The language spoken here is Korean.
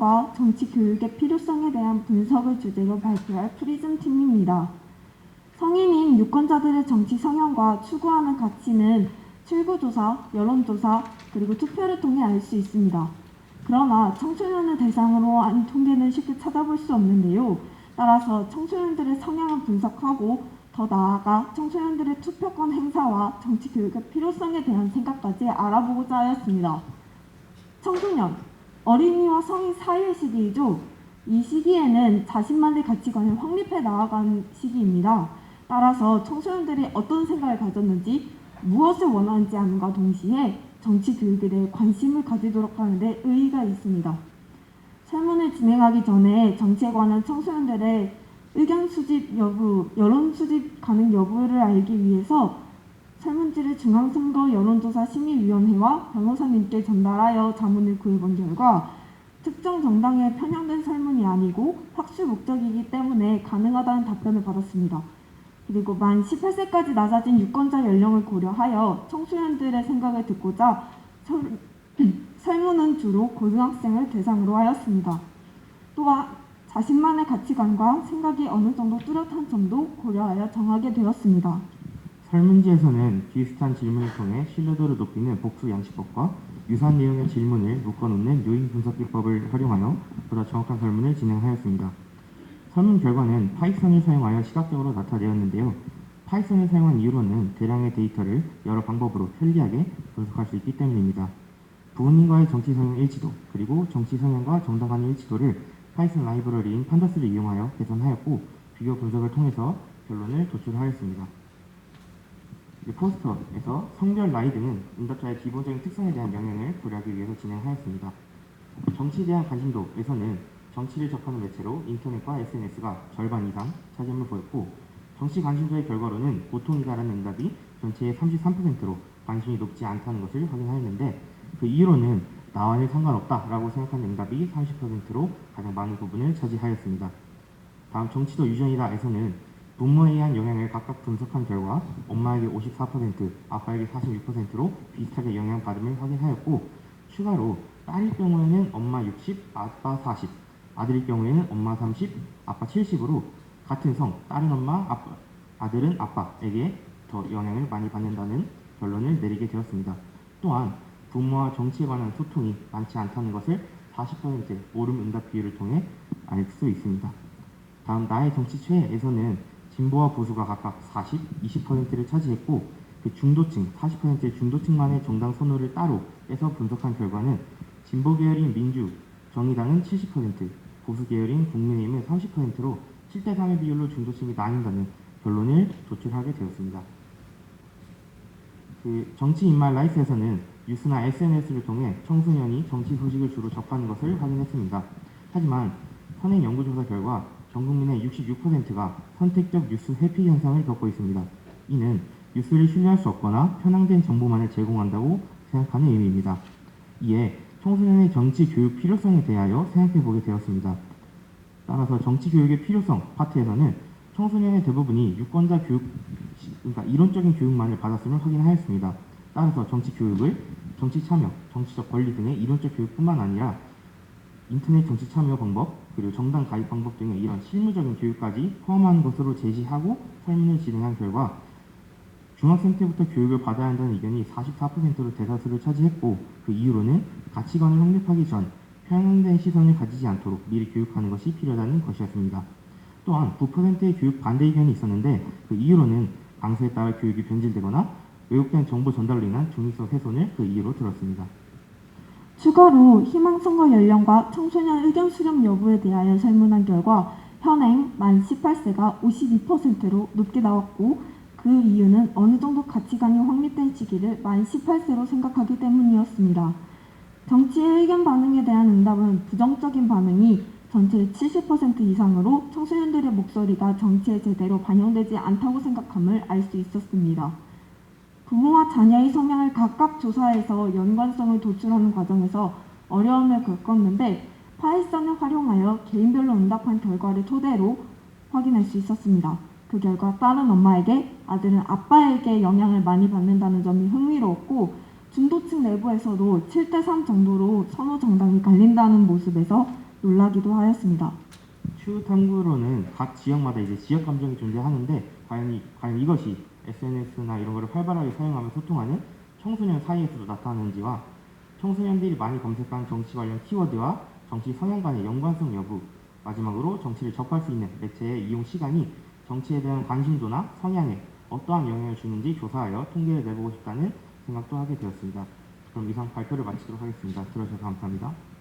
성향과 정치 교육의 필요성에 대한 분석을 주제로 발표할 프리즘 팀입니다. 성인인 유권자들의 정치 성향과 추구하는 가치는 출구조사, 여론조사, 그리고 투표를 통해 알 수 있습니다. 그러나 청소년을 대상으로 한 통계는 쉽게 찾아볼 수 없는데요. 따라서 청소년들의 성향을 분석하고 더 나아가 청소년들의 투표권 행사와 정치 교육의 필요성에 대한 생각까지 알아보고자 하였습니다. 청소년, 어린이와 성인 사이의 시기이죠. 이 시기에는 자신만의 가치관을 확립해 나아가는 시기입니다. 따라서 청소년들이 어떤 생각을 가졌는지, 무엇을 원하는지 함과 동시에 정치 교육에 대해 관심을 가지도록 하는데 의의가 있습니다. 설문을 진행하기 전에 정치에 관한 청소년들의 의견 수집 여부, 여론 수집 가능 여부를 알기 위해서 설문지를 중앙선거 여론조사 심의위원회와 변호사님께 전달하여 자문을 구해본 결과 특정 정당에 편향된 설문이 아니고 학술 목적이기 때문에 가능하다는 답변을 받았습니다. 그리고 만 18세까지 낮아진 유권자 연령을 고려하여 청소년들의 생각을 듣고자 설문은 주로 고등학생을 대상으로 하였습니다. 또한 자신만의 가치관과 생각이 어느 정도 뚜렷한 점도 고려하여 정하게 되었습니다. 설문지에서는 비슷한 질문을 통해 신뢰도를 높이는 복수 양식법과 유사한 내용의 질문을 묶어놓는 요인 분석 기법을 활용하여 보다 정확한 설문을 진행하였습니다. 설문 결과는 파이썬을 사용하여 시각적으로 나타내었는데요. 파이썬을 사용한 이유로는 대량의 데이터를 여러 방법으로 편리하게 분석할 수 있기 때문입니다. 부모님과의 정치 성향 일치도, 그리고 정치 성향과 정당 간의 일치도를 파이썬 라이브러리인 판다스를 이용하여 개선하였고, 비교 분석을 통해서 결론을 도출하였습니다. 포스터에서 성별, 나이 등은 응답자의 기본적인 특성에 대한 영향을 고려하기 위해서 진행하였습니다. 정치에 대한 관심도에서는 정치를 접하는 매체로 인터넷과 SNS가 절반 이상 차지함을 보였고, 정치 관심도의 결과로는 보통이다라는 응답이 전체의 33%로 관심이 높지 않다는 것을 확인하였는데, 그 이유로는 나와는 상관없다라고 생각하는 응답이 30%로 가장 많은 부분을 차지하였습니다. 다음 정치도 유전이다에서는 부모에 의한 영향을 각각 분석한 결과 엄마에게 54%, 아빠에게 46%로 비슷하게 영향받음을 확인하였고, 추가로 딸일 경우에는 엄마 60, 아빠 40, 아들일 경우에는 엄마 30, 아빠 70으로 같은 성, 딸은 엄마, 아들은 아빠에게 더 영향을 많이 받는다는 결론을 내리게 되었습니다. 또한 부모와 정치에 관한 소통이 많지 않다는 것을 40% 오름 응답 비율을 통해 알 수 있습니다. 다음 나의 정치 최애에서는 진보와 보수가 각각 40, 20%를 차지했고, 그 중도층, 40%의 중도층만의 정당 선호를 따로 빼서 분석한 결과는 진보 계열인 민주, 정의당은 70%, 보수 계열인 국민의힘은 30%로 7대3의 비율로 중도층이 나뉜다는 결론을 도출하게 되었습니다. 정치 인말 라이프에서는 뉴스나 SNS를 통해 청소년이 정치 소식을 주로 접하는 것을 확인했습니다. 하지만 선행 연구조사 결과 전 국민의 66%가 선택적 뉴스 회피 현상을 겪고 있습니다. 이는 뉴스를 신뢰할 수 없거나 편향된 정보만을 제공한다고 생각하는 의미입니다. 이에 청소년의 정치 교육 필요성에 대하여 생각해 보게 되었습니다. 따라서 정치 교육의 필요성 파트에서는 청소년의 대부분이 유권자 교육, 그러니까 이론적인 교육만을 받았음을 확인하였습니다. 따라서 정치 교육을 정치 참여, 정치적 권리 등의 이론적 교육뿐만 아니라 인터넷 정치 참여 방법, 그리고 정당 가입 방법 등의 이런 실무적인 교육까지 포함한 것으로 제시하고 설문을 진행한 결과 중학생 때부터 교육을 받아야 한다는 의견이 44%로 대다수를 차지했고, 그 이유로는 가치관을 확립하기 전 편향된 시선을 가지지 않도록 미리 교육하는 것이 필요하다는 것이었습니다. 또한 9%의 교육 반대 의견이 있었는데, 그 이유로는 강세에 따라 교육이 변질되거나 왜곡된 정보 전달로 인한 중립성 훼손을 그 이유로 들었습니다. 추가로 희망선거 연령과 청소년 의견 수렴 여부에 대하여 설문한 결과 현행 만 18세가 52%로 높게 나왔고, 그 이유는 어느 정도 가치관이 확립된 시기를 만 18세로 생각하기 때문이었습니다. 정치의 의견 반응에 대한 응답은 부정적인 반응이 전체의 70% 이상으로 청소년들의 목소리가 정치에 제대로 반영되지 않다고 생각함을 알 수 있었습니다. 부모와 자녀의 성향을 각각 조사해서 연관성을 도출하는 과정에서 어려움을 겪었는데, 파이썬을 활용하여 개인별로 응답한 결과를 토대로 확인할 수 있었습니다. 그 결과 딸은 엄마에게, 아들은 아빠에게 영향을 많이 받는다는 점이 흥미로웠고, 중도층 내부에서도 7대3 정도로 선호 정당이 갈린다는 모습에서 놀라기도 하였습니다. 추후 탐구로는 각 지역마다 이제 지역 감정이 존재하는데 과연 이것이 SNS나 이런 거를 활발하게 사용하며 소통하는 청소년 사이에서도 나타나는지와 청소년들이 많이 검색한 정치 관련 키워드와 정치 성향 간의 연관성 여부, 마지막으로 정치를 접할 수 있는 매체의 이용 시간이 정치에 대한 관심도나 성향에 어떠한 영향을 주는지 조사하여 통계를 내보고 싶다는 생각도 하게 되었습니다. 그럼 이상 발표를 마치도록 하겠습니다. 들어주셔서 감사합니다.